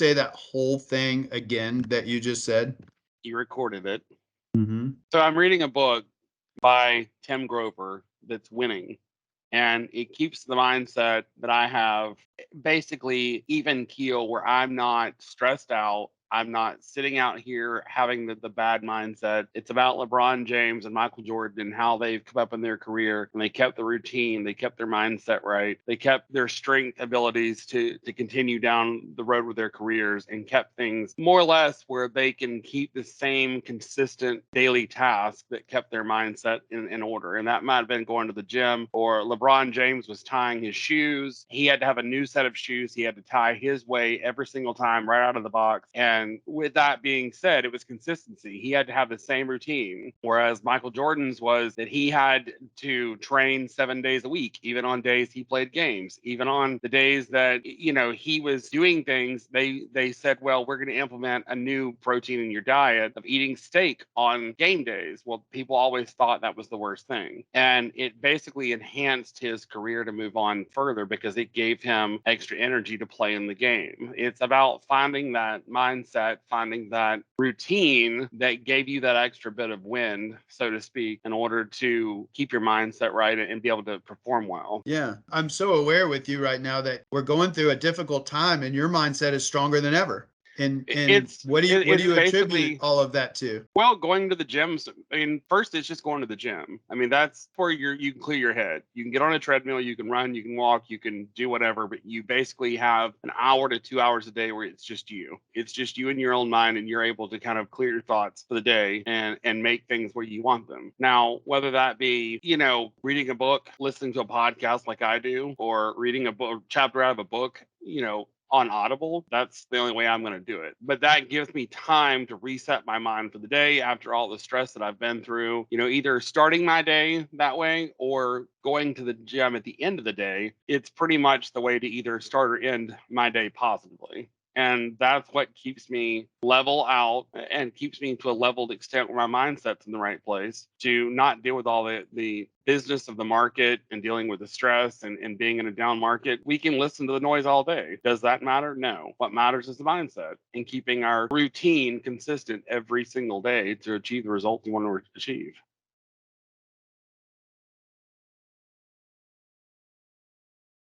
say that whole thing again that you just said? You recorded it. Mm-hmm. So I'm reading a book by Tim Grover that's winning. And it keeps the mindset that I have basically even keel, where I'm not stressed out. I'm not sitting out here having the bad mindset. It's about LeBron James and Michael Jordan and how they've come up in their career, and they kept the routine. They kept their mindset right. They kept their strength abilities to continue down the road with their careers, and kept things more or less where they can keep the same consistent daily task that kept their mindset in order. And that might have been going to the gym, or LeBron James was tying his shoes. He had to have a new set of shoes. He had to tie his way every single time right out of the box. And with that being said, it was consistency. He had to have the same routine. Whereas Michael Jordan's was that he had to train 7 days a week, even on days he played games, even on the days that, he was doing things. They said, well, we're going to implement a new protein in your diet of eating steak on game days. Well, people always thought that was the worst thing. And it basically enhanced his career to move on further because it gave him extra energy to play in the game. It's about finding that mindset, finding that routine that gave you that extra bit of wind, so to speak, in order to keep your mindset right and be able to perform well. Yeah, I'm so aware with you right now that we're going through a difficult time, and your mindset is stronger than ever. And It's what do it's you attribute basically, all of that to? well, going to the gyms. I mean, first it's just going to the gym. I mean, that's where you can clear your head. You can get on a treadmill, you can run, you can walk, you can do whatever, but you basically have an hour to 2 hours a day where it's just you. It's just you and your own mind, and you're able to kind of clear your thoughts for the day and make things where you want them. Now, whether that be, reading a book, listening to a podcast like I do, or reading a book chapter out of a book, on Audible, that's the only way I'm going to do it. But that gives me time to reset my mind for the day after all the stress that I've been through, either starting my day that way or going to the gym at the end of the day. It's pretty much the way to either start or end my day positively. And that's what keeps me level out and keeps me to a leveled extent where my mindset's in the right place to not deal with all the business of the market and dealing with the stress and being in a down market. We can listen to the noise all day. Does that matter? No. What matters is the mindset and keeping our routine consistent every single day to achieve the result we want to achieve.